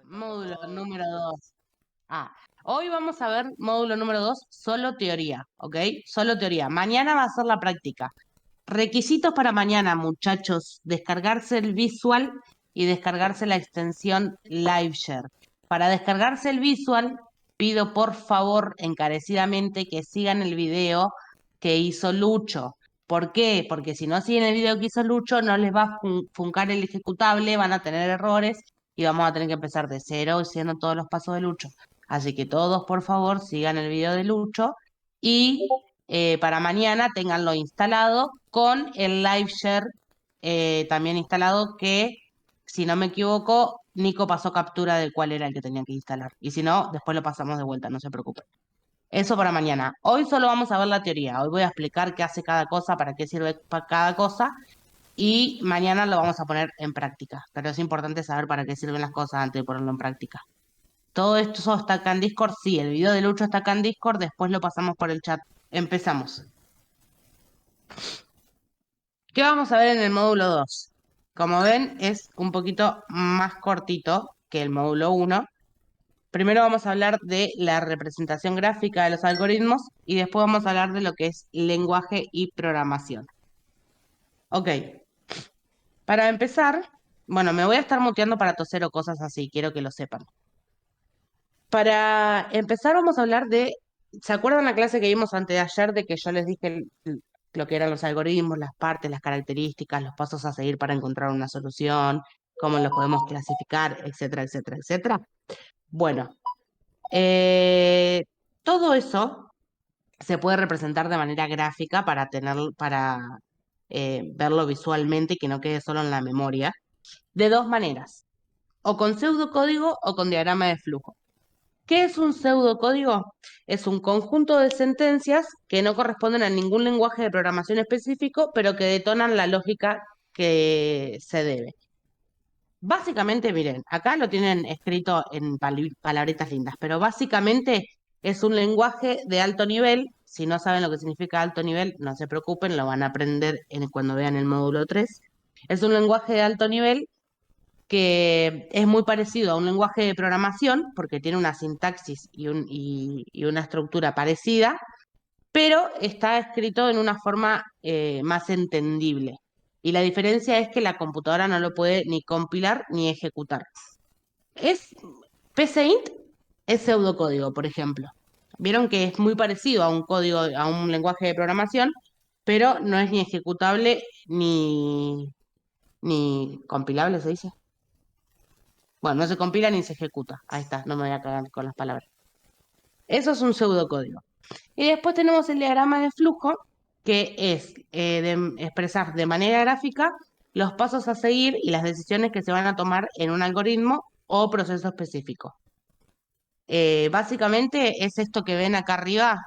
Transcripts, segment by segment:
Módulo número 2. Ah, hoy vamos a ver módulo número 2, solo teoría, ¿ok? Solo teoría. Mañana va a ser la práctica. Requisitos para mañana, muchachos, descargarse el visual y descargarse la extensión LiveShare. Para descargarse el visual, pido por favor encarecidamente que sigan el video que hizo Lucho. ¿Por qué? Porque si no siguen el video que hizo Lucho, no les va a funcar el ejecutable, van a tener errores y vamos a tener que empezar de cero haciendo todos los pasos de Lucho. Así que todos, por favor, sigan el video de Lucho y para mañana tenganlo instalado con el LiveShare también instalado que, si no me equivoco, Nico pasó captura de cuál era el que tenía que instalar. Y si no, después lo pasamos de vuelta, no se preocupen. Eso para mañana. Hoy solo vamos a ver la teoría. Hoy voy a explicar qué hace cada cosa, para qué sirve cada cosa. Y mañana lo vamos a poner en práctica. Pero es importante saber para qué sirven las cosas antes de ponerlo en práctica. Todo esto está acá en Discord. Sí, el video de Lucho está acá en Discord. Después lo pasamos por el chat. Empezamos. ¿Qué vamos a ver en el módulo 2? Como ven, es un poquito más cortito que el módulo 1. Primero vamos a hablar de la representación gráfica de los algoritmos y después vamos a hablar de lo que es lenguaje y programación. Ok, para empezar, bueno, me voy a estar muteando para toser o cosas así, quiero que lo sepan. Para empezar vamos a hablar de, ¿se acuerdan la clase que vimos antes de ayer de que yo les dije lo que eran los algoritmos, las partes, las características, los pasos a seguir para encontrar una solución, cómo los podemos clasificar, etcétera, etcétera, etcétera? Bueno, todo eso se puede representar de manera gráfica para verlo visualmente y que no quede solo en la memoria, de dos maneras, o con pseudocódigo o con diagrama de flujo. ¿Qué es un pseudocódigo? Es un conjunto de sentencias que no corresponden a ningún lenguaje de programación específico, pero que detonan la lógica que se debe. Básicamente, miren, acá lo tienen escrito en palabritas lindas, pero básicamente es un lenguaje de alto nivel. Si no saben lo que significa alto nivel, no se preocupen, lo van a aprender cuando vean el módulo 3. Es un lenguaje de alto nivel que es muy parecido a un lenguaje de programación, porque tiene una sintaxis y una estructura parecida, pero está escrito en una forma más entendible. Y la diferencia es que la computadora no lo puede ni compilar ni ejecutar. Es PCInt es pseudocódigo, por ejemplo. Vieron que es muy parecido a un código, a un lenguaje de programación, pero no es ni ejecutable ni compilable, ¿se dice? Bueno, no se compila ni se ejecuta. Ahí está, no me voy a cagar con las palabras. Eso es un pseudocódigo. Y después tenemos el diagrama de flujo, que es expresar de manera gráfica los pasos a seguir y las decisiones que se van a tomar en un algoritmo o proceso específico. Básicamente es esto que ven acá arriba.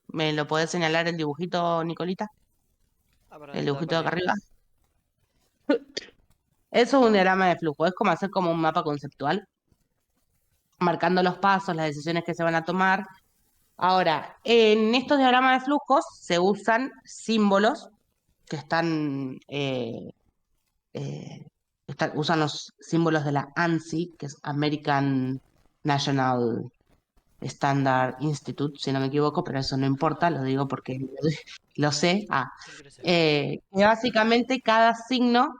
¿Me lo podés señalar el dibujito, Nicolita? El dibujito de acá arriba. Eso es un diagrama de flujo. Es como hacer como un mapa conceptual, marcando los pasos, las decisiones que se van a tomar. Ahora, en estos diagramas de flujos se usan símbolos que eh, usan los símbolos de la ANSI, que es American National Standard Institute, si no me equivoco, pero eso no importa, lo digo porque lo sé. Que básicamente cada signo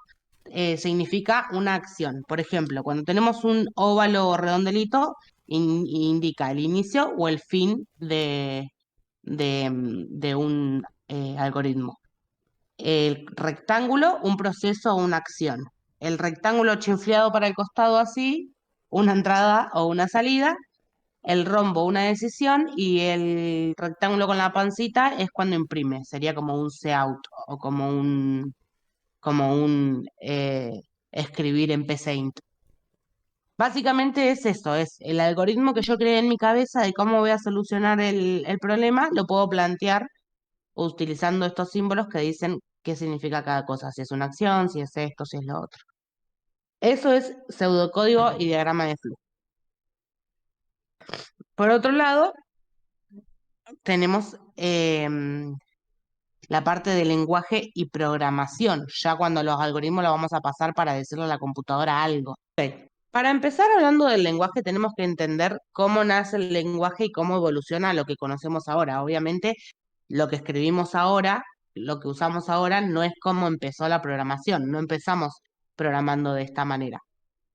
significa una acción. Por ejemplo, cuando tenemos un óvalo redondelito, indica el inicio o el fin de un algoritmo. El rectángulo, un proceso o una acción. El rectángulo chinfleado para el costado así, una entrada o una salida. El rombo, una decisión. Y el rectángulo con la pancita es cuando imprime. Sería como un cout o como un escribir en PCInt. Básicamente es eso, es el algoritmo que yo creé en mi cabeza de cómo voy a solucionar el problema, lo puedo plantear utilizando estos símbolos que dicen qué significa cada cosa, si es una acción, si es esto, si es lo otro. Eso es pseudocódigo y diagrama de flujo. Por otro lado, tenemos la parte de lenguaje y programación, ya cuando los algoritmos los vamos a pasar para decirle a la computadora algo. Ok. Para empezar hablando del lenguaje, tenemos que entender cómo nace el lenguaje y cómo evoluciona a lo que conocemos ahora. Obviamente, lo que escribimos ahora, lo que usamos ahora, no es cómo empezó la programación. No empezamos programando de esta manera.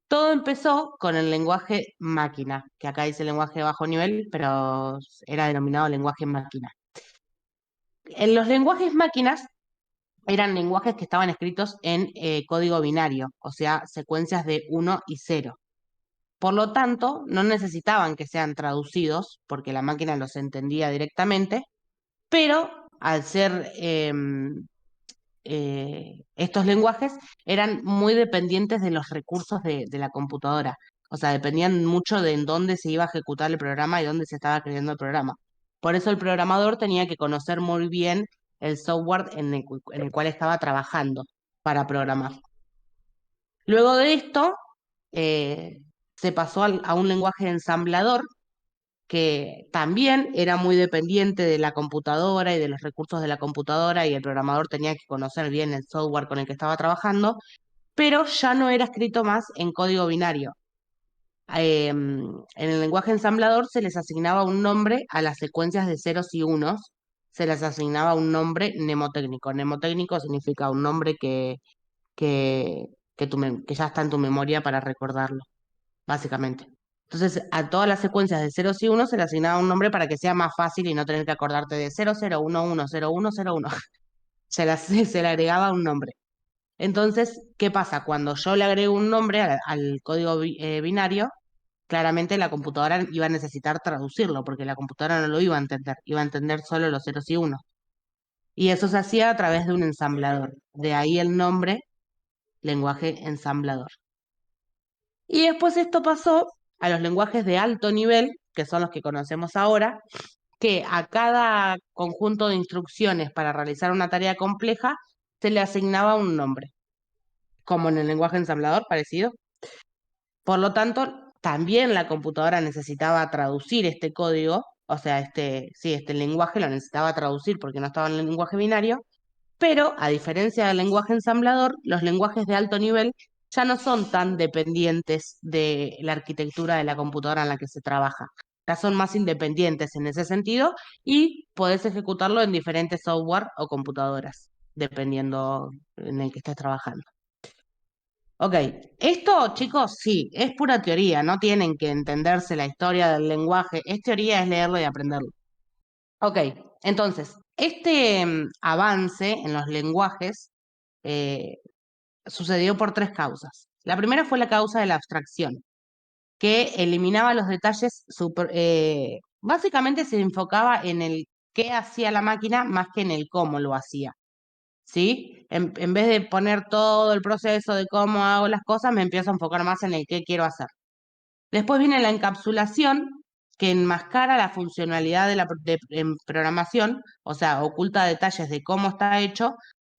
Todo empezó con el lenguaje máquina, que acá dice lenguaje de bajo nivel, pero era denominado lenguaje máquina. En los lenguajes máquinas eran lenguajes que estaban escritos en código binario, o sea, secuencias de 1 y 0. Por lo tanto, no necesitaban que sean traducidos, porque la máquina los entendía directamente, pero al ser estos lenguajes eran muy dependientes de los recursos de la computadora. O sea, dependían mucho de en dónde se iba a ejecutar el programa y dónde se estaba creando el programa. Por eso el programador tenía que conocer muy bien el software en el cual estaba trabajando para programar. Luego de esto, eh, se pasó a un lenguaje ensamblador que también era muy dependiente de la computadora y de los recursos de la computadora y el programador tenía que conocer bien el software con el que estaba trabajando, pero ya no era escrito más en código binario. En el lenguaje ensamblador se les asignaba un nombre a las secuencias de ceros y unos, se les asignaba un nombre mnemotécnico. Mnemotécnico significa un nombre que, que ya está en tu memoria para recordarlo, básicamente. Entonces, a todas las secuencias de ceros y unos se le asignaba un nombre para que sea más fácil y no tener que acordarte de 00110101. Se le agregaba un nombre. Entonces, ¿qué pasa? Cuando yo le agrego un nombre al código binario, claramente la computadora iba a necesitar traducirlo, porque la computadora no lo iba a entender solo los ceros y unos. Y eso se hacía a través de un ensamblador. De ahí el nombre, lenguaje ensamblador. Y después esto pasó a los lenguajes de alto nivel, que son los que conocemos ahora, que a cada conjunto de instrucciones para realizar una tarea compleja se le asignaba un nombre, como en el lenguaje ensamblador, parecido. Por lo tanto, también la computadora necesitaba traducir este código, o sea, este lenguaje lo necesitaba traducir porque no estaba en el lenguaje binario, pero a diferencia del lenguaje ensamblador, los lenguajes de alto nivel ya no son tan dependientes de la arquitectura de la computadora en la que se trabaja. Ya son más independientes en ese sentido y podés ejecutarlo en diferentes software o computadoras, dependiendo en el que estés trabajando. Ok, esto, chicos, sí, es pura teoría, no tienen que entenderse la historia del lenguaje, es teoría, es leerlo y aprenderlo. Ok, entonces, este avance en los lenguajes eh, sucedió por tres causas. La primera fue la causa de la abstracción, que eliminaba los detalles, básicamente se enfocaba en el qué hacía la máquina más que en el cómo lo hacía. ¿Sí? En vez de poner todo el proceso de cómo hago las cosas, me empiezo a enfocar más en el qué quiero hacer. Después viene la encapsulación, que enmascara la funcionalidad en programación, o sea, oculta detalles de cómo está hecho,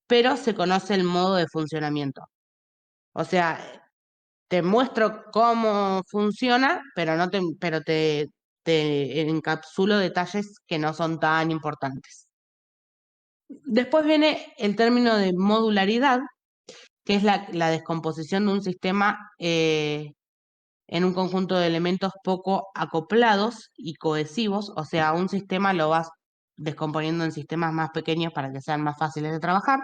pero se conoce el modo de funcionamiento. O sea, te muestro cómo funciona, pero te encapsulo detalles que no son tan importantes. Después viene el término de modularidad, que es la descomposición de un sistema en un conjunto de elementos poco acoplados y cohesivos, o sea, un sistema lo vas descomponiendo en sistemas más pequeños para que sean más fáciles de trabajar,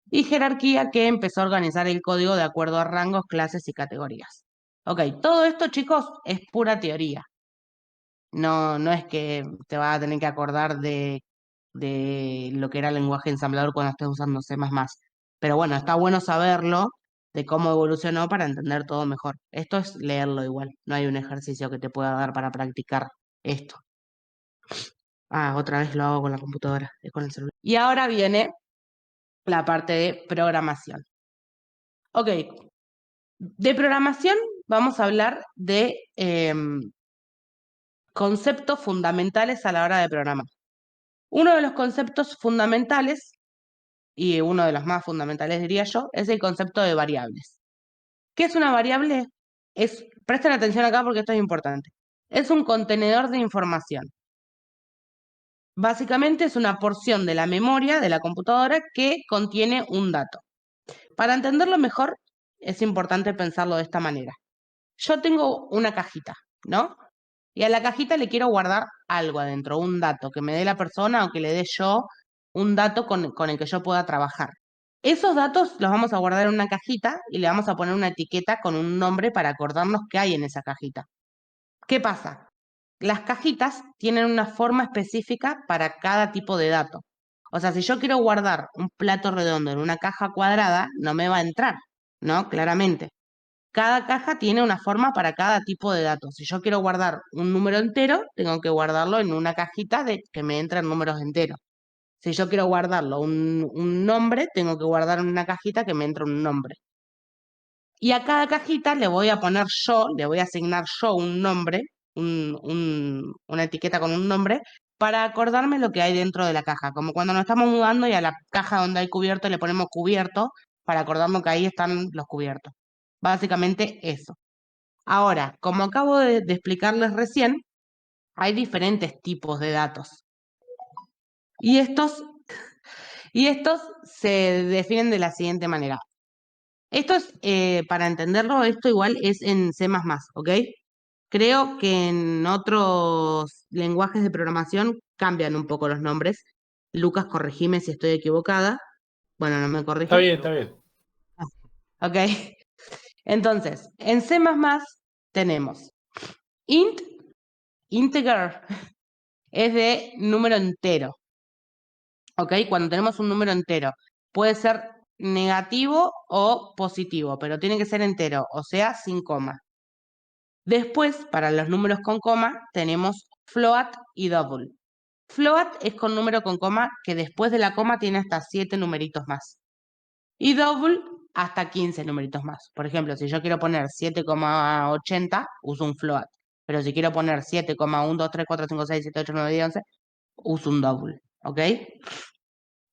y jerarquía que empezó a organizar el código de acuerdo a rangos, clases y categorías. Ok, todo esto, chicos, es pura teoría. No, no es que te vas a tener que acordar de lo que era el lenguaje ensamblador cuando estés usando C++. Pero bueno, está bueno saberlo de cómo evolucionó para entender todo mejor. Esto es leerlo igual, no hay un ejercicio que te pueda dar para practicar esto. Ah, otra vez lo hago con la computadora, con el celular. Y ahora viene la parte de programación. Ok, de programación vamos a hablar de conceptos fundamentales a la hora de programar. Uno de los conceptos fundamentales, y uno de los más fundamentales diría yo, es el concepto de variables. ¿Qué es una variable? Presten atención acá porque esto es importante. Es un contenedor de información. Básicamente es una porción de la memoria de la computadora que contiene un dato. Para entenderlo mejor, es importante pensarlo de esta manera. yo tengo una cajita, ¿no? Y a la cajita le quiero guardar algo adentro, un dato, que me dé la persona o que le dé yo un dato con el que yo pueda trabajar. Esos datos los vamos a guardar en una cajita y le vamos a poner una etiqueta con un nombre para acordarnos qué hay en esa cajita. ¿Qué pasa? Las cajitas tienen una forma específica para cada tipo de dato. O sea, si yo quiero guardar un plato redondo en una caja cuadrada, no me va a entrar, ¿no? Claramente. Cada caja tiene una forma para cada tipo de datos. Si yo quiero guardar un número entero, tengo que guardarlo en una cajita de que me entren números enteros. Si yo quiero guardarlo un nombre, tengo que guardar en una cajita que me entre un nombre. Y a cada cajita le voy a poner yo, le voy a asignar yo un nombre, una etiqueta con un nombre, para acordarme lo que hay dentro de la caja. Como cuando nos estamos mudando y a la caja donde hay cubierto le ponemos cubierto para acordarnos que ahí están los cubiertos. Básicamente eso. Ahora, como acabo de explicarles recién, hay diferentes tipos de datos. Y estos se definen de la siguiente manera. Esto es, para entenderlo, esto igual es en C++, ¿ok? Creo que en otros lenguajes de programación cambian un poco los nombres. Lucas, corregime si estoy equivocada. Bueno, no me Está corrige. bien, está bien. Ok. Entonces, en C++ tenemos int, integer, es de número entero. ¿Ok? Cuando tenemos un número entero, puede ser negativo o positivo, pero tiene que ser entero, o sea, sin coma. Después, para los números con coma, tenemos float y double. Float es con número con coma que después de la coma tiene hasta 7 numeritos más. Y double hasta 15 numeritos más. Por ejemplo, si yo quiero poner 7,80, uso un float. Pero si quiero poner 7,1, 2, 3, 4, 5, 6, 7, 8, 9, 10, 11, uso un double. ¿Ok?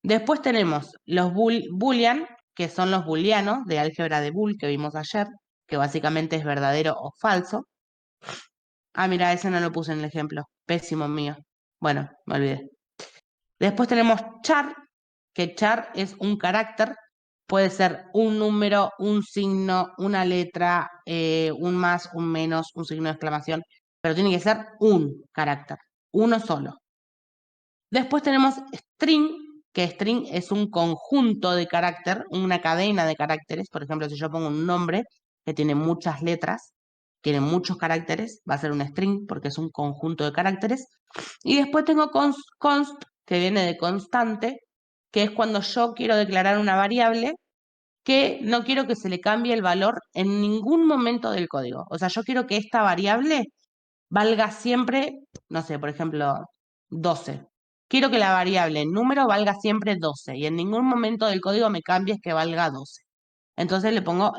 Después tenemos los boolean, que son los booleanos de álgebra de Boole que vimos ayer, que básicamente es verdadero o falso. Ah, mira, ese no lo puse en el ejemplo. Pésimo mío. Bueno, me olvidé. Después tenemos char, que char es un carácter. Puede ser un número, un signo, una letra, un más, un menos, un signo de exclamación, pero tiene que ser un carácter, uno solo. Después tenemos string, que string es un conjunto de carácter, una cadena de caracteres. Por ejemplo, si yo pongo un nombre que tiene muchas letras, tiene muchos caracteres, va a ser un string porque es un conjunto de caracteres. Y después tengo const, que viene de constante, que es cuando yo quiero declarar una variable que no quiero que se le cambie el valor en ningún momento del código. O sea, yo quiero que esta variable valga siempre, no sé, por ejemplo, 12. Quiero que la variable número valga siempre 12 y en ningún momento del código me cambies que valga 12. Entonces le pongo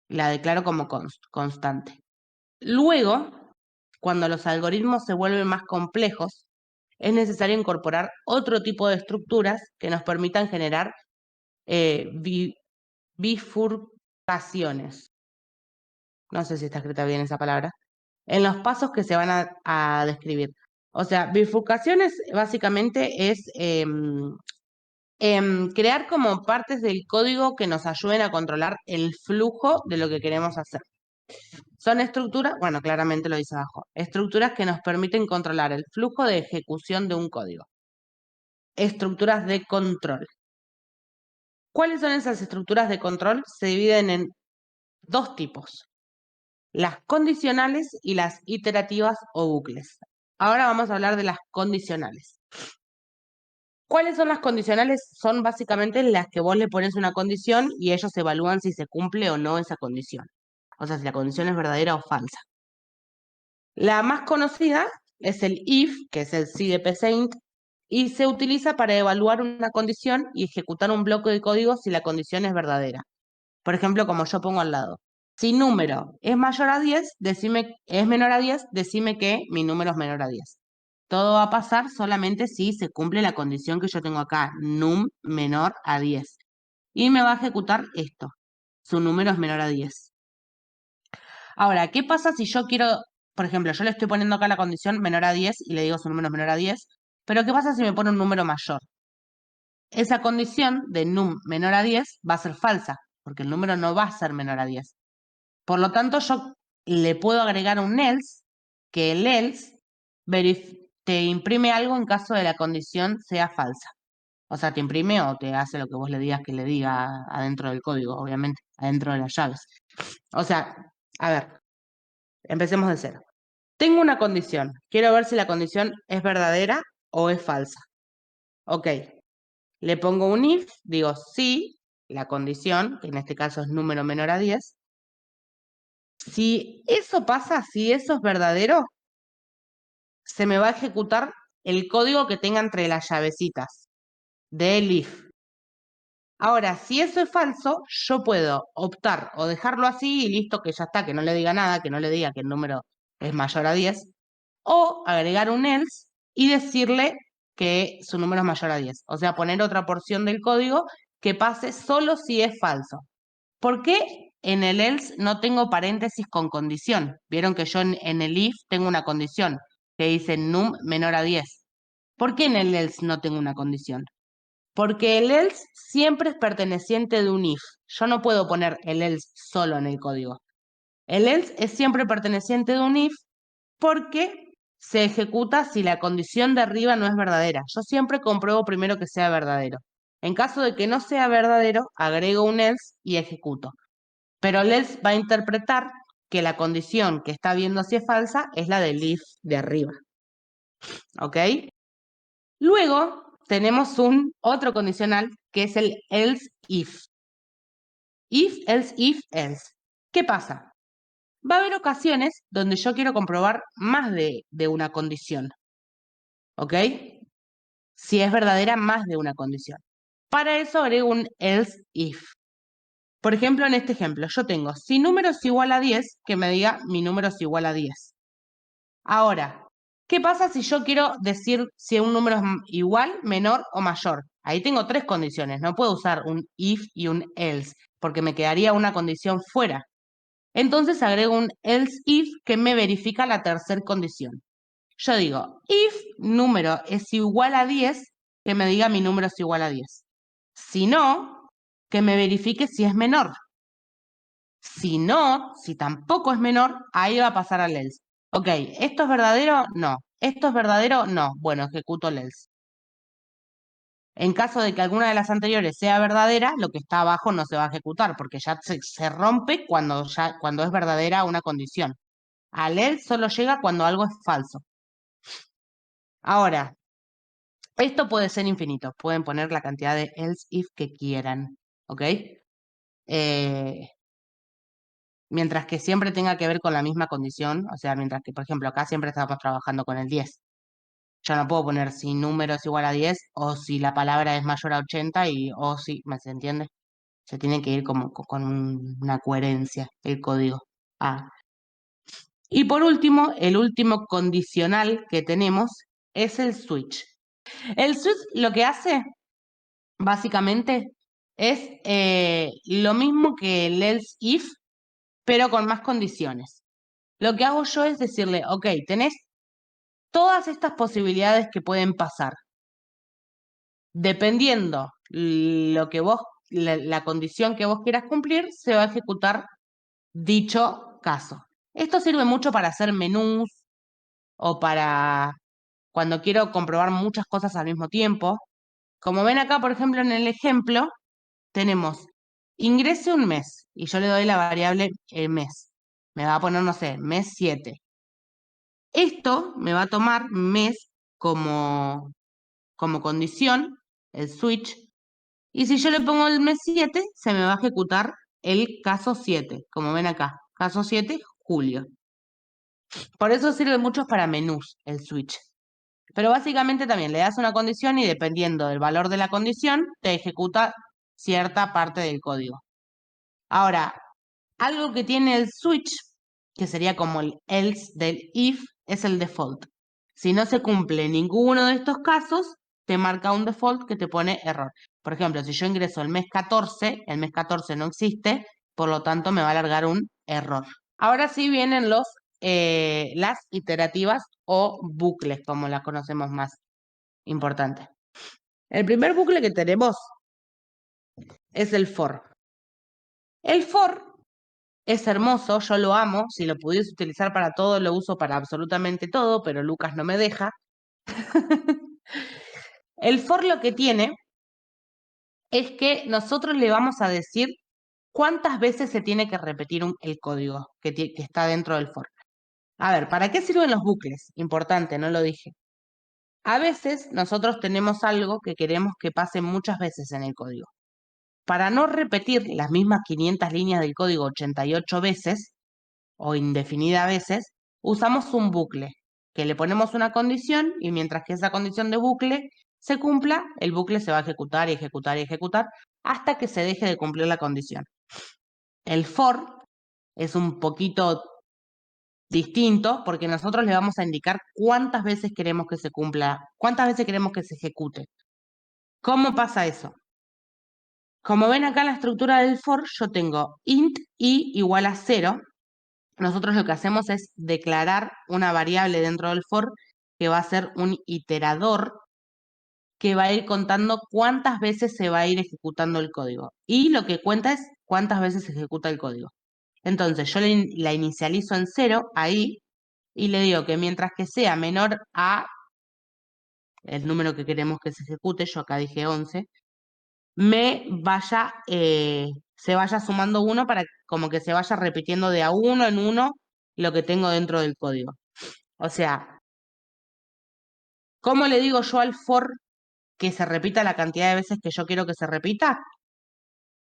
la declaro como constante. Luego, cuando los algoritmos se vuelven más complejos, es necesario incorporar otro tipo de estructuras que nos permitan generar bifurcaciones. No sé si está escrita bien esa palabra en los pasos que se van a describir. O sea, bifurcaciones básicamente es crear como partes del código que nos ayuden a controlar el flujo de lo que queremos hacer. Son estructuras, bueno, claramente lo dice abajo, estructuras que nos permiten controlar el flujo de ejecución de un código. Estructuras de control. ¿Cuáles son esas estructuras de control? Se dividen en dos tipos: las condicionales y las iterativas o bucles. Ahora vamos a hablar de las condicionales. ¿Cuáles son las condicionales? Son básicamente las que vos le pones una condición y ellos evalúan si se cumple o no esa condición. O sea, si la condición es verdadera o falsa. La más conocida es el if, que es el si de psaint, y se utiliza para evaluar una condición y ejecutar un bloque de código si la condición es verdadera. Por ejemplo, como yo pongo al lado. Si número es mayor a 10, es menor a 10, decime que mi número es menor a 10. Todo va a pasar solamente si se cumple la condición que yo tengo acá, num menor a 10. Y me va a ejecutar esto. Su número es menor a 10. Ahora, ¿qué pasa si yo quiero, por ejemplo, yo le estoy poniendo acá la condición menor a 10 y le digo su número es menor a 10, pero ¿qué pasa si me pone un número mayor? Esa condición de num menor a 10 va a ser falsa, porque el número no va a ser menor a 10. Por lo tanto, yo le puedo agregar un else, que el else te imprime algo en caso de la condición sea falsa. O sea, te imprime o te hace lo que vos le digas que le diga adentro del código, obviamente, adentro de las llaves. O sea, a ver, empecemos de cero. Tengo una condición. Quiero ver si la condición es verdadera o es falsa. Ok, le pongo un if, digo sí, la condición, que en este caso es número menor a 10. Si eso pasa, si eso es verdadero, se me va a ejecutar el código que tenga entre las llavecitas del if. Ahora, si eso es falso, yo puedo optar o dejarlo así y listo, que ya está, que no le diga nada, que no le diga que el número es mayor a 10, o agregar un else y decirle que su número es mayor a 10. O sea, poner otra porción del código que pase solo si es falso. ¿Por qué en el else no tengo paréntesis con condición? Vieron que yo en el if tengo una condición que dice num menor a 10. ¿Por qué en el else no tengo una condición? Porque el else siempre es perteneciente de un if. Yo no puedo poner el else solo en el código. El else es siempre perteneciente de un if porque se ejecuta si la condición de arriba no es verdadera. Yo siempre compruebo primero que sea verdadero. En caso de que no sea verdadero, agrego un else y ejecuto. Pero el else va a interpretar que la condición que está viendo si es falsa es la del if de arriba. ¿Ok? Luego tenemos un otro condicional que es el else if. If, else, if, else. ¿Qué pasa? Va a haber ocasiones donde yo quiero comprobar más de una condición. ¿Ok? Si es verdadera más de una condición. Para eso agrego un else if. Por ejemplo, en este ejemplo, yo tengo si número es igual a 10, que me diga mi número es igual a 10. Ahora, ¿qué pasa si yo quiero decir si un número es igual, menor o mayor? Ahí tengo tres condiciones, no puedo usar un if y un else, porque me quedaría una condición fuera. Entonces agrego un else if que me verifica la tercera condición. Yo digo, if número es igual a 10, que me diga mi número es igual a 10. Si no, que me verifique si es menor. Si no, si tampoco es menor, ahí va a pasar al else. Ok, ¿esto es verdadero? No. ¿Esto es verdadero? No. Bueno, ejecuto el else. En caso de que alguna de las anteriores sea verdadera, lo que está abajo no se va a ejecutar, porque ya se rompe cuando es verdadera una condición. Al else solo llega cuando algo es falso. Ahora, esto puede ser infinito. Pueden poner la cantidad de else if que quieran. ¿Ok? Eh, mientras que siempre tenga que ver con la misma condición, o sea, mientras que, por ejemplo, acá siempre estamos trabajando con el 10. Yo no puedo poner si número es igual a 10 o si la palabra es mayor a 80 o si, ¿me se entiende? Se tiene que ir como con una coherencia el código. Ah. Y por último, el último condicional que tenemos es el switch. El switch lo que hace, básicamente, es lo mismo que el else if, pero con más condiciones. Lo que hago yo es decirle, ok, tenés todas estas posibilidades que pueden pasar. Dependiendo lo que vos, la condición que vos quieras cumplir, se va a ejecutar dicho caso. Esto sirve mucho para hacer menús o para cuando quiero comprobar muchas cosas al mismo tiempo. Como ven acá, por ejemplo, en el ejemplo, tenemos ingrese un mes y yo le doy la variable mes. Me va a poner, no sé, mes 7. Esto me va a tomar mes como condición, el switch, y si yo le pongo el mes 7, se me va a ejecutar el caso 7, como ven acá, caso 7, julio. Por eso sirve mucho para menús el switch. Pero básicamente también le das una condición y dependiendo del valor de la condición, te ejecuta cierta parte del código. Ahora, algo que tiene el switch, que sería como el else del if, es el default. Si no se cumple ninguno de estos casos, te marca un default que te pone error. Por ejemplo, si yo ingreso el mes 14 no existe, por lo tanto me va a alargar un error. Ahora sí vienen las iterativas o bucles, como las conocemos más importantes. El primer bucle que tenemos es el for. El for Es hermoso, yo lo amo, si lo pudiese utilizar para todo, lo uso para absolutamente todo, pero Lucas no me deja. El for lo que tiene es que nosotros le vamos a decir cuántas veces se tiene que repetir el código que está dentro del for. A ver, ¿para qué sirven los bucles? Importante, no lo dije. A veces nosotros tenemos algo que queremos que pase muchas veces en el código. Para no repetir las mismas 500 líneas del código 88 veces o indefinida veces, usamos un bucle, que le ponemos una condición y mientras que esa condición de bucle se cumpla, el bucle se va a ejecutar y ejecutar y ejecutar hasta que se deje de cumplir la condición. El for es un poquito distinto porque nosotros le vamos a indicar cuántas veces queremos que se cumpla, cuántas veces queremos que se ejecute. ¿Cómo pasa eso? Como ven acá en la estructura del for, yo tengo int i igual a 0. Nosotros lo que hacemos es declarar una variable dentro del for que va a ser un iterador que va a ir contando cuántas veces se va a ir ejecutando el código. Y lo que cuenta es cuántas veces se ejecuta el código. Entonces yo la inicializo en 0 ahí y le digo que mientras que sea menor a el número que queremos que se ejecute, yo acá dije 11, se vaya sumando uno para como que se vaya repitiendo de a uno en uno lo que tengo dentro del código. O sea, ¿cómo le digo yo al for que se repita la cantidad de veces que yo quiero que se repita?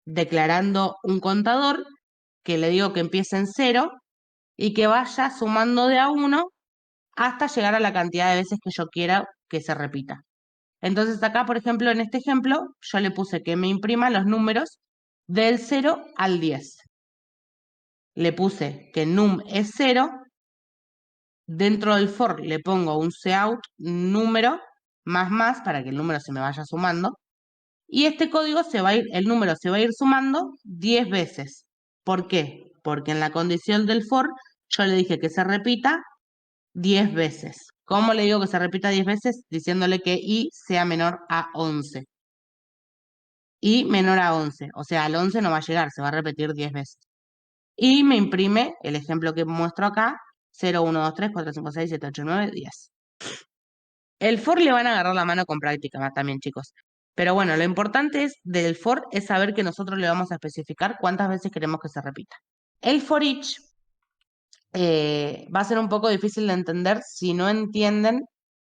Declarando un contador que le digo que empiece en 0 y que vaya sumando de a uno hasta llegar a la cantidad de veces que yo quiera que se repita. Entonces acá, por ejemplo, en este ejemplo, yo le puse que me imprima los números del 0 al 10. Le puse que num es 0. Dentro del for le pongo un cout número más para que el número se me vaya sumando. Y este código se va a ir, el número se va a ir sumando 10 veces. ¿Por qué? Porque en la condición del for yo le dije que se repita 10 veces. ¿Cómo le digo que se repita 10 veces? Diciéndole que i sea menor a 11. Y menor a 11. O sea, al 11 no va a llegar, se va a repetir 10 veces. Y me imprime el ejemplo que muestro acá, 0, 1, 2, 3, 4, 5, 6, 7, 8, 9, 10. El for le van a agarrar la mano con práctica también, chicos. Pero bueno, lo importante del for es saber que nosotros le vamos a especificar cuántas veces queremos que se repita. El for each va a ser un poco difícil de entender si no entienden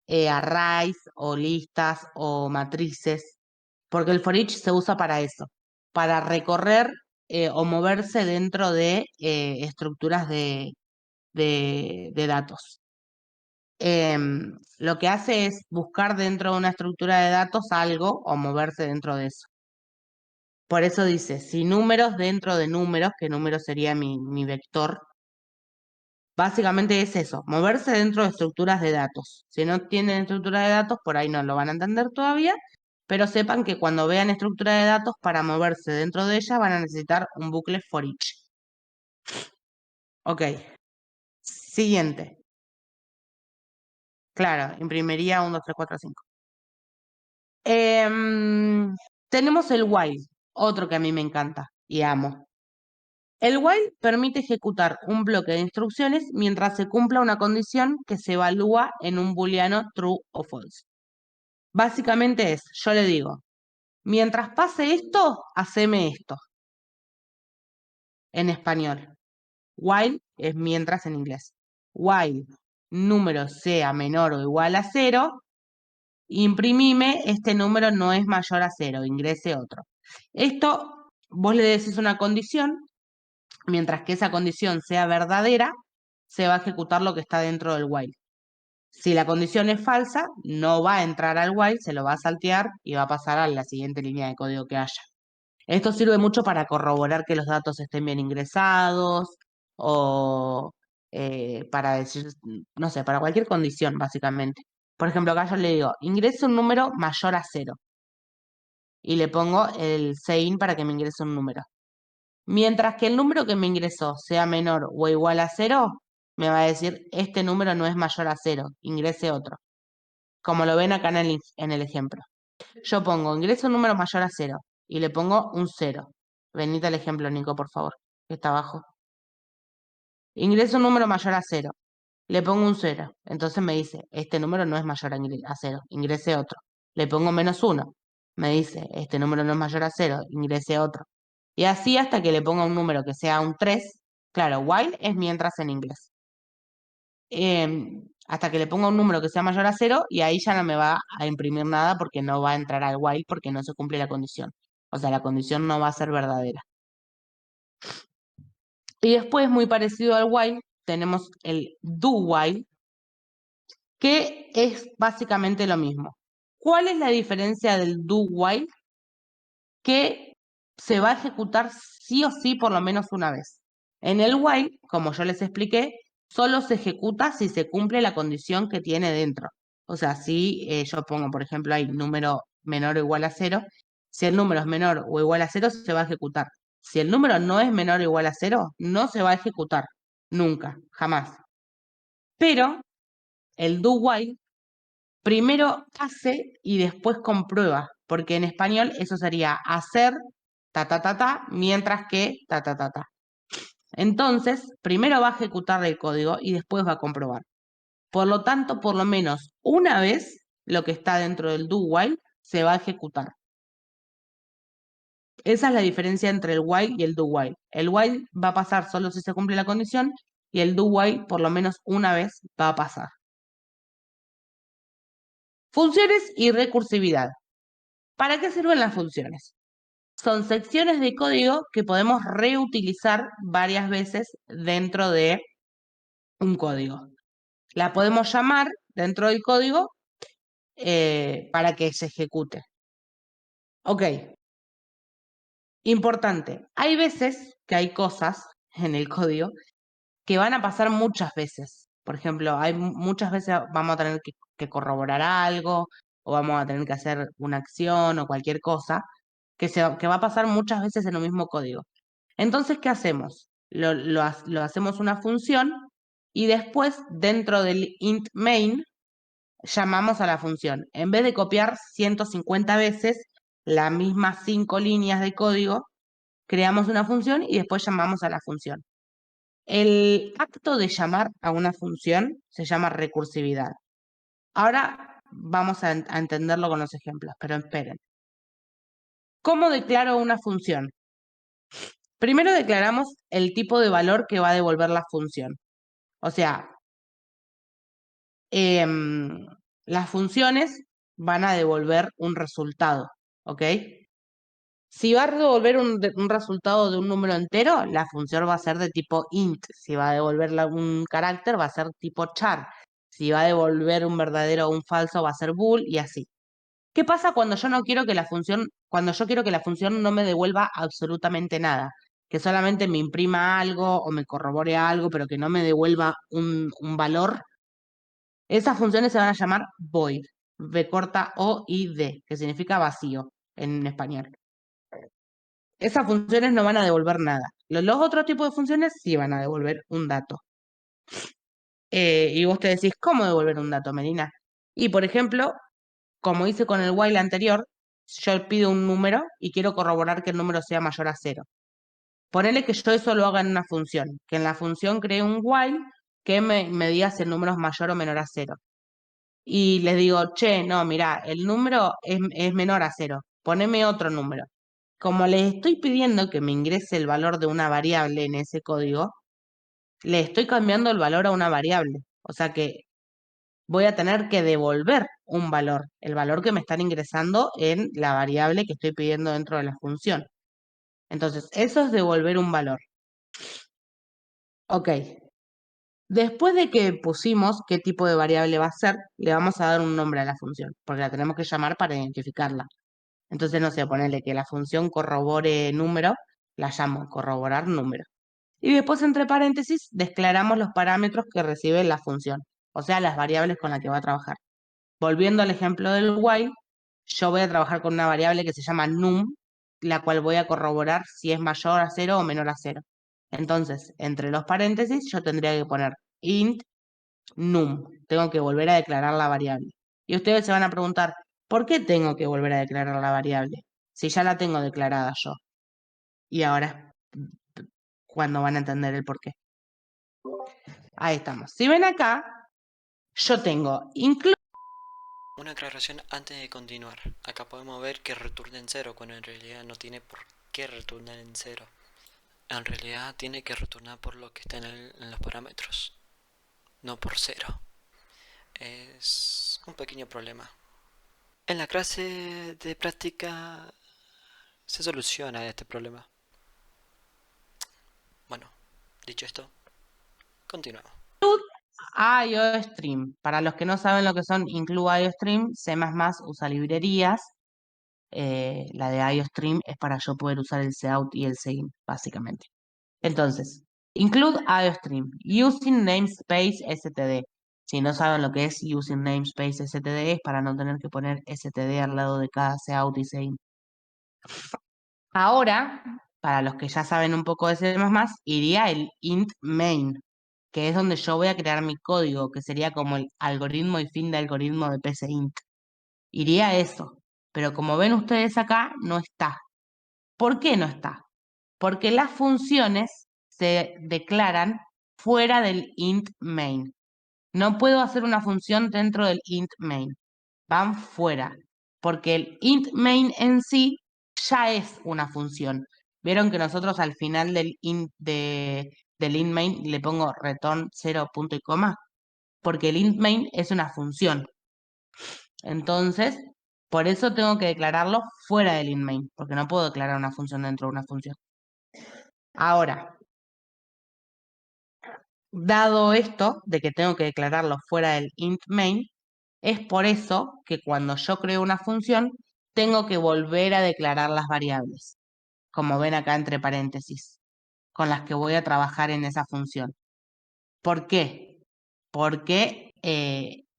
arrays o listas o matrices, porque el for each se usa para eso, para recorrer o moverse dentro de estructuras de datos. Lo que hace es buscar dentro de una estructura de datos algo o moverse dentro de eso. Por eso dice, si números dentro de números, que número sería mi vector, básicamente es eso, moverse dentro de estructuras de datos. Si no tienen estructura de datos, por ahí no lo van a entender todavía, pero sepan que cuando vean estructura de datos, para moverse dentro de ella van a necesitar un bucle for each. Ok, siguiente. Claro, imprimiría 1, 2, 3, 4, 5. Tenemos el while, otro que a mí me encanta y amo. El while permite ejecutar un bloque de instrucciones mientras se cumpla una condición que se evalúa en un booleano true o false. Básicamente es, yo le digo, mientras pase esto, haceme esto. En español. While es mientras en inglés. While número sea menor o igual a 0, imprimime este número no es mayor a 0, ingrese otro. Esto, vos le decís una condición, mientras que esa condición sea verdadera, se va a ejecutar lo que está dentro del while. Si la condición es falsa, no va a entrar al while, se lo va a saltear y va a pasar a la siguiente línea de código que haya. Esto sirve mucho para corroborar que los datos estén bien ingresados o para decir, no sé, para cualquier condición, básicamente. Por ejemplo, acá yo le digo, ingrese un número mayor a 0 y le pongo el sein para que me ingrese un número. Mientras que el número que me ingresó sea menor o igual a 0, me va a decir, este número no es mayor a 0, ingrese otro. Como lo ven acá en el ejemplo. Yo pongo, ingreso un número mayor a 0 y le pongo un 0. Venite al ejemplo, Nico, por favor, que está abajo. ingreso un número mayor a cero. Le pongo un cero. Entonces me dice, este número no es mayor a cero, ingrese otro. Le pongo menos uno. Me dice, este número no es mayor a cero, ingrese otro. Y así hasta que le ponga un número que sea un 3. Claro, while es mientras en inglés. Hasta que le ponga un número que sea mayor a cero y ahí ya no me va a imprimir nada porque no va a entrar al while porque no se cumple la condición. O sea, la condición no va a ser verdadera. Y después, muy parecido al while, tenemos el do while, que es básicamente lo mismo. ¿Cuál es la diferencia del do while? Que se va a ejecutar sí o sí por lo menos una vez. En el while, como yo les expliqué, solo se ejecuta si se cumple la condición que tiene dentro. O sea, si yo pongo, por ejemplo, ahí número menor o igual a cero, si el número es menor o igual a cero, se va a ejecutar. Si el número no es menor o igual a cero, no se va a ejecutar. Nunca, jamás. Pero el do while primero hace y después comprueba, porque en español eso sería hacer ta ta ta ta, mientras que ta ta ta ta. Entonces, primero va a ejecutar el código y después va a comprobar. Por lo tanto, por lo menos una vez lo que está dentro del do while se va a ejecutar. Esa es la diferencia entre el while y el do while. El while va a pasar solo si se cumple la condición y el do while por lo menos una vez va a pasar. Funciones y recursividad. ¿Para qué sirven las funciones? Son secciones de código que podemos reutilizar varias veces dentro de un código. La podemos llamar dentro del código para que se ejecute. Ok, importante. Hay veces que hay cosas en el código que van a pasar muchas veces. Por ejemplo, hay muchas veces vamos a tener que corroborar algo o vamos a tener que hacer una acción o cualquier cosa que va a pasar muchas veces en un mismo código. Entonces, ¿qué hacemos? Lo hacemos una función y después dentro del int main llamamos a la función. En vez de copiar 150 veces las mismas 5 líneas de código, creamos una función y después llamamos a la función. El acto de llamar a una función se llama recursividad. Ahora vamos a entenderlo con los ejemplos, pero esperen. ¿Cómo declaro una función? Primero declaramos el tipo de valor que va a devolver la función. O sea, las funciones van a devolver un resultado, ¿ok? Si va a devolver un resultado de un número entero, la función va a ser de tipo int. Si va a devolver un carácter, va a ser tipo char. Si va a devolver un verdadero o un falso, va a ser bool y así. ¿Qué pasa cuando yo no quiero que la función, cuando yo quiero que la función no me devuelva absolutamente nada? Que solamente me imprima algo o me corrobore algo, pero que no me devuelva un valor. Esas funciones se van a llamar void, v corta o i d, que significa vacío en español. Esas funciones no van a devolver nada. Los otros tipos de funciones sí van a devolver un dato. Y vos te decís, ¿cómo devolver un dato, Melina? Y por ejemplo, como hice con el while anterior, yo pido un número y quiero corroborar que el número sea mayor a cero. Ponele que yo eso lo haga en una función, que en la función cree un while que me diga si el número es mayor o menor a cero. Y les digo, che, no, mira, el número es menor a cero, poneme otro número. Como les estoy pidiendo que me ingrese el valor de una variable en ese código, le estoy cambiando el valor a una variable. O sea que voy a tener que devolver un valor, el valor que me están ingresando en la variable que estoy pidiendo dentro de la función. Entonces, eso es devolver un valor. Ok. Después de que pusimos qué tipo de variable va a ser, le vamos a dar un nombre a la función, porque la tenemos que llamar para identificarla. Entonces, no sé, ponerle que la función corrobore número, la llamo corroborar número. Y después, entre paréntesis, declaramos los parámetros que recibe la función, o sea, las variables con las que va a trabajar. Volviendo al ejemplo del while, yo voy a trabajar con una variable que se llama num, la cual voy a corroborar si es mayor a cero o menor a cero. Entonces, entre los paréntesis, yo tendría que poner int num. Tengo que volver a declarar la variable. Y ustedes se van a preguntar, ¿por qué tengo que volver a declarar la variable? Si ya la tengo declarada yo. Y ahora, ¿cuándo van a entender el por qué? Ahí estamos. Si ven acá, yo tengo include. Una aclaración antes de continuar. Acá podemos ver que returna en cero, cuando en realidad no tiene por qué retornar en cero. En realidad tiene que retornar por lo que está en los parámetros, no por cero. Es un pequeño problema. En la clase de práctica se soluciona este problema. Bueno, dicho esto, continuamos. IOStream. Para los que no saben lo que son include IOStream, C++ usa librerías. La de IOStream es para yo poder usar el cout y el cin, básicamente. Entonces, include IOStream using namespace std. Si no saben lo que es using namespace std, es para no tener que poner std al lado de cada cout y cin. Ahora, para los que ya saben un poco de C++, iría el int main, que es donde yo voy a crear mi código, que sería como el algoritmo y fin de algoritmo de PCInt. Iría a eso, pero como ven ustedes acá, no está. ¿Por qué no está? Porque las funciones se declaran fuera del int main. No puedo hacer una función dentro del int main. Van fuera, porque el int main en sí ya es una función. Vieron que nosotros al final del int main le pongo return 0 punto y coma, porque el int main es una función. Entonces, por eso tengo que declararlo fuera del int main, porque no puedo declarar una función dentro de una función. Ahora, dado esto de que tengo que declararlo fuera del int main, es por eso que cuando yo creo una función, tengo que volver a declarar las variables, como ven acá entre paréntesis, con las que voy a trabajar en esa función. ¿Por qué? Porque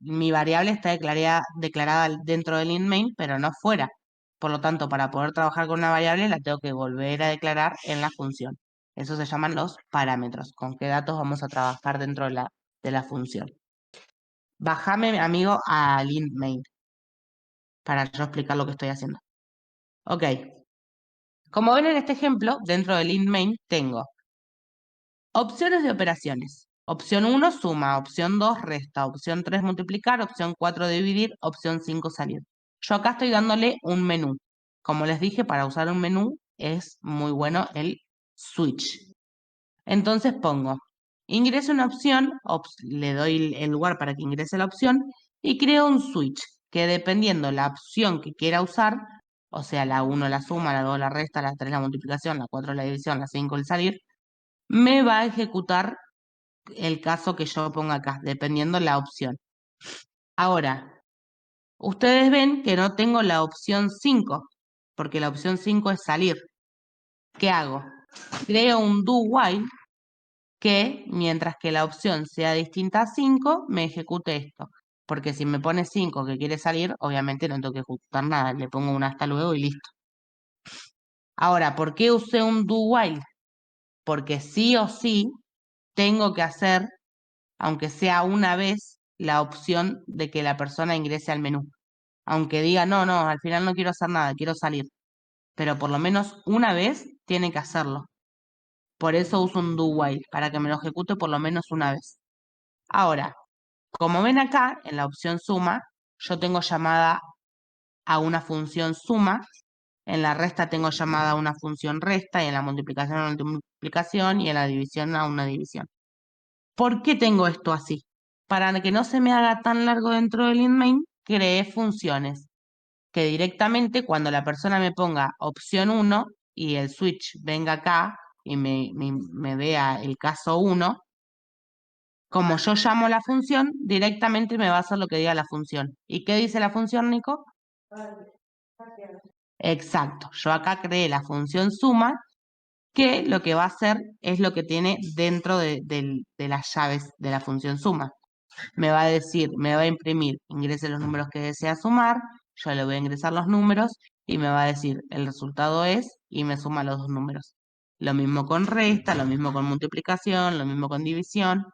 mi variable está declarada dentro del int main, pero no fuera. Por lo tanto, para poder trabajar con una variable, la tengo que volver a declarar en la función. Eso se llaman los parámetros, con qué datos vamos a trabajar dentro de la función. Bájame, amigo, al int main para yo explicar lo que estoy haciendo. Ok, como ven en este ejemplo, dentro del int main tengo opciones de operaciones. Opción 1, suma. Opción 2, resta. Opción 3, multiplicar. Opción 4, dividir. Opción 5, salir. Yo acá estoy dándole un menú. Como les dije, para usar un menú es muy bueno el switch. Entonces pongo, ingreso una opción, le doy el lugar para que ingrese la opción y creo un switch que dependiendo la opción que quiera usar, o sea, la 1 la suma, la 2 la resta, la 3 la multiplicación, la 4 la división, la 5 el salir, me va a ejecutar el caso que yo ponga acá, dependiendo la opción. Ahora, ustedes ven que no tengo la opción 5, porque la opción 5 es salir. ¿Qué hago? Creo un do while que mientras que la opción sea distinta a 5, me ejecute esto. Porque si me pone 5 que quiere salir, obviamente no tengo que ejecutar nada, le pongo un hasta luego y listo. Ahora, ¿por qué usé un do while? Porque sí o sí tengo que hacer, aunque sea una vez, la opción de que la persona ingrese al menú. Aunque diga, no, no, al final no quiero hacer nada, quiero salir. Pero por lo menos una vez tiene que hacerlo. Por eso uso un do while, para que me lo ejecute por lo menos una vez. Ahora, como ven acá, en la opción suma, yo tengo llamada a una función suma, en la resta tengo llamada a una función resta, y en la multiplicación a una multiplicación, y en la división a una división. ¿Por qué tengo esto así? Para que no se me haga tan largo dentro del int main, creé funciones que directamente cuando la persona me ponga opción 1 y el switch venga acá y me vea el caso 1, como yo llamo la función, directamente me va a hacer lo que diga la función. ¿Y qué dice la función, Nico? Exacto. Yo acá creé la función suma, que lo que va a hacer es lo que tiene dentro de las llaves de la función suma. Me va a decir, me va a imprimir, ingrese los números que desea sumar, yo le voy a ingresar los números y me va a decir, el resultado es, y me suma los dos números. Lo mismo con resta, lo mismo con multiplicación, lo mismo con división.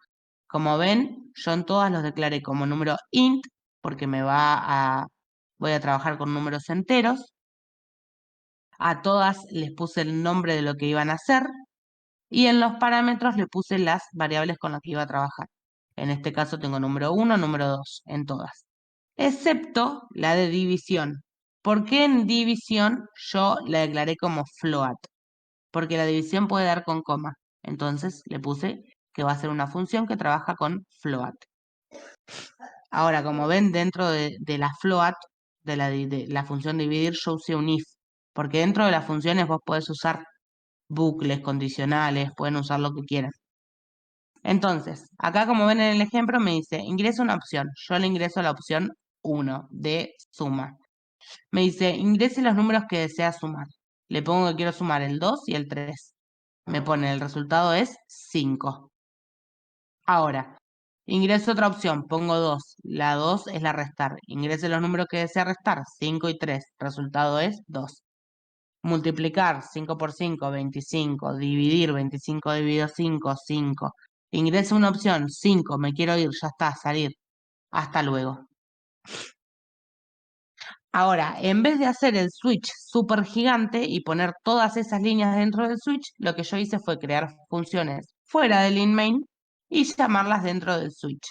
Como ven, yo en todas los declaré como número int, porque voy a trabajar con números enteros. A todas les puse el nombre de lo que iban a hacer. Y en los parámetros le puse las variables con las que iba a trabajar. En este caso tengo número 1, número 2, en todas. Excepto la de división. ¿Por qué en división yo la declaré como float? Porque la división puede dar con coma. Entonces le puse que va a ser una función que trabaja con float. Ahora, como ven, dentro de la float, de la función dividir, yo usé un if. Porque dentro de las funciones vos podés usar bucles, condicionales, pueden usar lo que quieran. Entonces, acá como ven en el ejemplo me dice, ingresa una opción. Yo le ingreso la opción 1 de suma. Me dice, ingrese los números que desea sumar. Le pongo que quiero sumar el 2 y el 3. Me pone el resultado es 5. Ahora, ingreso otra opción, pongo 2. La 2 es la restar. Ingrese los números que desea restar, 5 y 3. Resultado es 2. Multiplicar 5 por 5, 25. Dividir 25 dividido 5, 5. Ingreso una opción, 5. Me quiero ir, ya está, salir. Hasta luego. Ahora, en vez de hacer el switch súper gigante y poner todas esas líneas dentro del switch, lo que yo hice fue crear funciones fuera del inMain y llamarlas dentro del switch.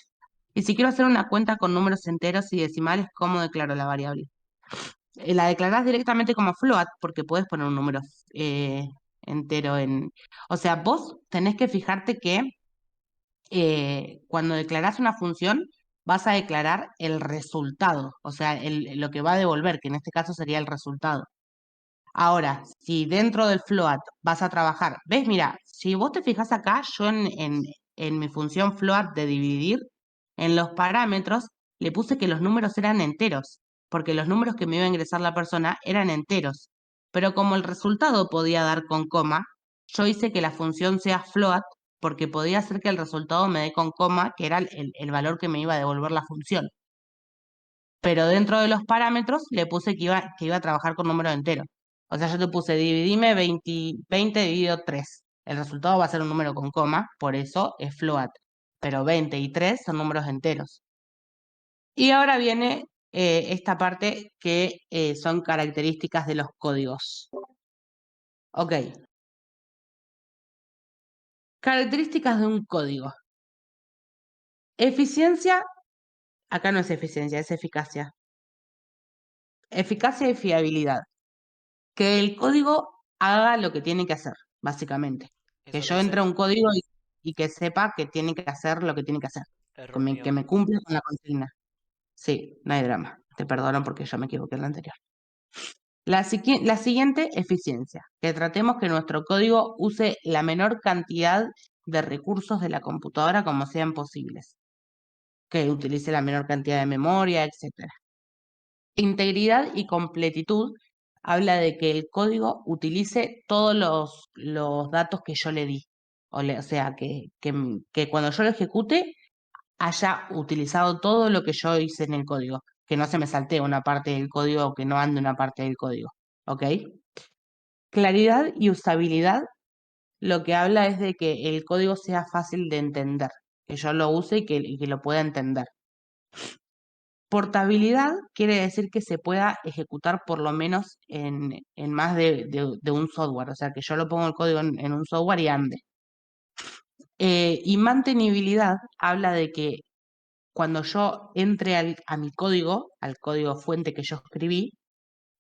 Y si quiero hacer una cuenta con números enteros y decimales, ¿cómo declaro la variable? La declarás directamente como float porque puedes poner un número eh, entero en... O sea, vos tenés que fijarte que cuando declarás una función, vas a declarar el resultado, o sea, lo que va a devolver, que en este caso sería el resultado. Ahora, si dentro del float vas a trabajar, ves, mira, si vos te fijas acá, yo en mi función float de dividir, en los parámetros le puse que los números eran enteros, porque los números que me iba a ingresar la persona eran enteros. Pero como el resultado podía dar con coma, yo hice que la función sea float, porque podía hacer que el resultado me dé con coma, que era el valor que me iba a devolver la función. Pero dentro de los parámetros le puse que iba a trabajar con números enteros. O sea, yo te puse dividime 20 dividido 3. El resultado va a ser un número con coma, por eso es float. Pero 20 y 3 son números enteros. Y ahora viene esta parte que son características de los códigos. Ok. Características de un código. Eficiencia, acá no es eficiencia, es eficacia. Eficacia y fiabilidad. Que el código haga lo que tiene que hacer, básicamente. Que Eso yo entre dice a un código y que sepa que tiene que hacer lo que tiene que hacer. Que error me, que mío. me cumpla con la consigna. Sí, no hay drama. Te perdono porque yo me equivoqué en la anterior. La siguiente, eficiencia. Que tratemos que nuestro código use la menor cantidad de recursos de la computadora como sean posibles. Que utilice la menor cantidad de memoria, etcétera. Integridad y completitud habla de que el código utilice todos los datos que yo le di. O sea, que cuando yo lo ejecute haya utilizado todo lo que yo hice en el código. Que no se me saltee una parte del código o que no ande una parte del código. ¿Ok? Claridad y usabilidad lo que habla es de que el código sea fácil de entender. Que yo lo use y que lo pueda entender. Portabilidad quiere decir que se pueda ejecutar por lo menos en más de un software, o sea, que yo lo pongo el código en un software y ande. Y mantenibilidad habla de que cuando yo entre a mi código, al código fuente que yo escribí,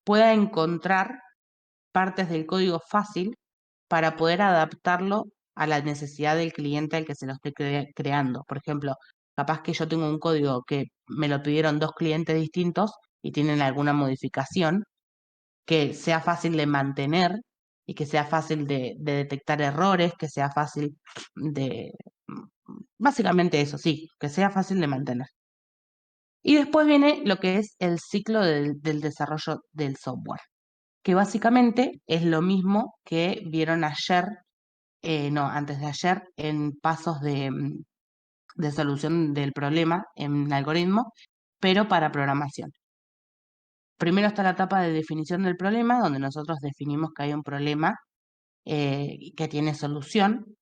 pueda encontrar partes del código fácil para poder adaptarlo a la necesidad del cliente al que se lo estoy creando. Por ejemplo, capaz que yo tengo un código que me lo pidieron dos clientes distintos y tienen alguna modificación, que sea fácil de mantener y que sea fácil de detectar errores, que sea fácil de... Básicamente eso, sí, que sea fácil de mantener. Y después viene lo que es el ciclo del desarrollo del software, que básicamente es lo mismo que vieron ayer, no, antes de ayer, en pasos de solución del problema en algoritmo, pero para programación. Primero está la etapa de definición del problema, donde nosotros definimos que hay un problema que tiene solución.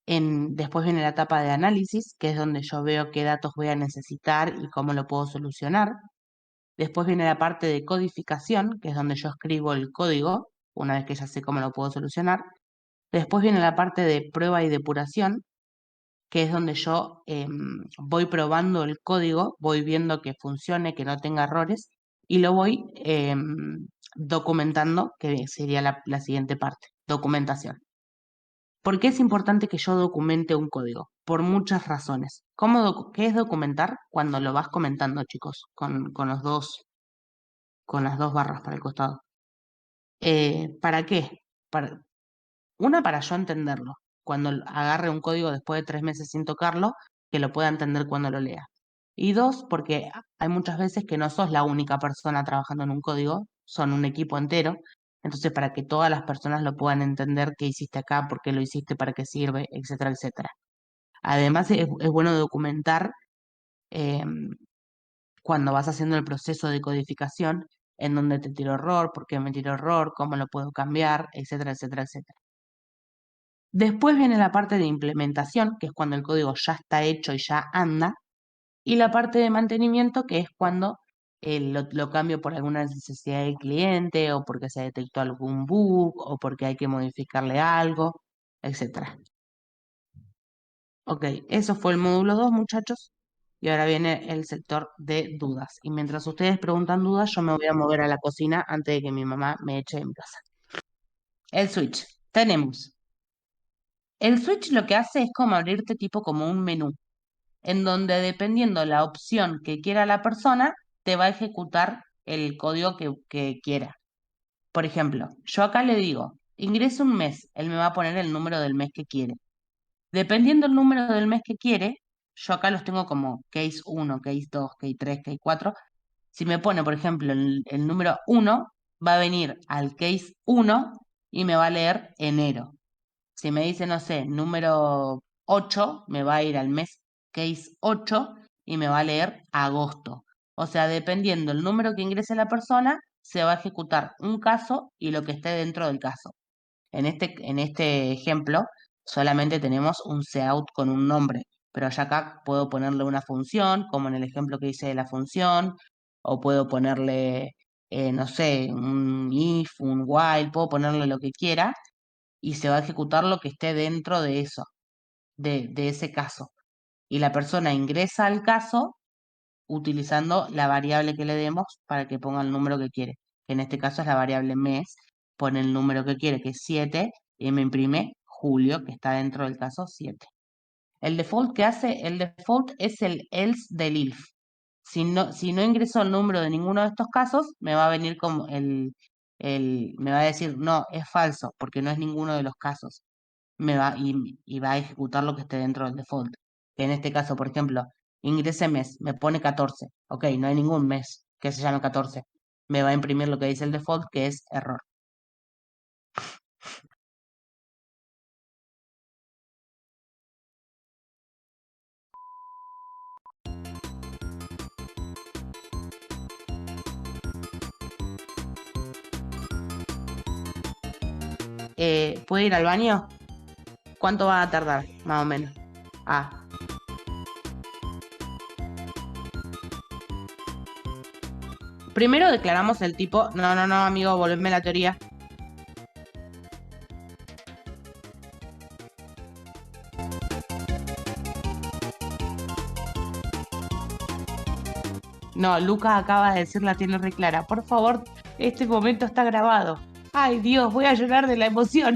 Después viene la etapa de análisis, que es donde yo veo qué datos voy a necesitar y cómo lo puedo solucionar. Después viene la parte de codificación, que es donde yo escribo el código, una vez que ya sé cómo lo puedo solucionar. Después viene la parte de prueba y depuración, que es donde yo voy probando el código, voy viendo que funcione, que no tenga errores, y lo voy documentando, que sería la siguiente parte, documentación. ¿Por qué es importante que yo documente un código? Por muchas razones. ¿Qué es documentar? Cuando lo vas comentando, chicos, con las dos barras para el costado. ¿Para qué? Para yo entenderlo. Cuando agarre un código después de 3 meses sin tocarlo, que lo pueda entender cuando lo lea. Y dos, porque hay muchas veces que no sos la única persona trabajando en un código, son un equipo entero. Entonces, para que todas las personas lo puedan entender qué hiciste acá, por qué lo hiciste, para qué sirve, etcétera, etcétera. Además, es bueno documentar eh, cuando vas haciendo el proceso de codificación, en dónde te tiró error, por qué me tiró error, cómo lo puedo cambiar, etcétera, etcétera, etcétera. Después viene la parte de implementación, que es cuando el código ya está hecho y ya anda, y la parte de mantenimiento, que es cuando lo cambio por alguna necesidad del cliente, o porque se detectó algún bug, o porque hay que modificarle algo, etcétera. Ok, eso fue el módulo 2, muchachos, y ahora viene el sector de dudas. Y mientras ustedes preguntan dudas, yo me voy a mover a la cocina antes de que mi mamá me eche de mi casa. El switch. Tenemos. El switch lo que hace es como abrirte tipo como un menú, en donde dependiendo la opción que quiera la persona, te va a ejecutar el código que quiera. Por ejemplo, yo acá le digo, ingrese un mes, él me va a poner el número del mes que quiere. Dependiendo el número del mes que quiere, yo acá los tengo como case 1, case 2, case 3, case 4. Si me pone, por ejemplo, el número 1, va a venir al case 1 y me va a leer enero. Si me dice, no sé, número 8, me va a ir al mes case 8 y me va a leer agosto. O sea, dependiendo el número que ingrese la persona, se va a ejecutar un caso y lo que esté dentro del caso. En este ejemplo, solamente tenemos un cout con un nombre, pero ya acá puedo ponerle una función, como en el ejemplo que hice de la función, o puedo ponerle, no sé, un if, un while, puedo ponerle lo que quiera y se va a ejecutar lo que esté dentro de eso, de ese caso. Y la persona ingresa al caso utilizando la variable que le demos para que ponga el número que quiere, que en este caso es la variable mes, pone el número que quiere, que es 7, y me imprime julio, que está dentro del caso 7. El default que hace, el default es el else del if. Si no ingreso el número de ninguno de estos casos, me va a venir como me va a decir, no, es falso, porque no es ninguno de los casos y va a ejecutar lo que esté dentro del default. Que en este caso, por ejemplo, ingrese mes, me pone 14. Ok, no hay ningún mes que se llame 14. Me va a imprimir lo que dice el default, que es error. ¿Puede ir al baño? ¿Cuánto va a tardar, más o menos? Ah, primero declaramos el tipo. No, no, no, amigo, volveme la teoría. No, Lucas acaba de decir la tiene re clara. Por favor, este momento está grabado. Ay, Dios, voy a llorar de la emoción.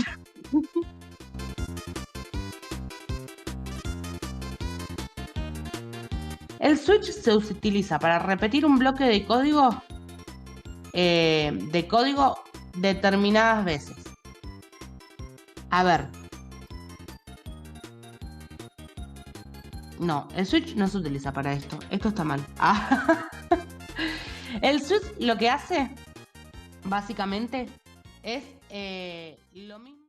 El switch se utiliza para repetir un bloque de código determinadas veces. A ver. No, el switch no se utiliza para esto. Esto está mal. Ah. El switch lo que hace, básicamente, es lo mismo.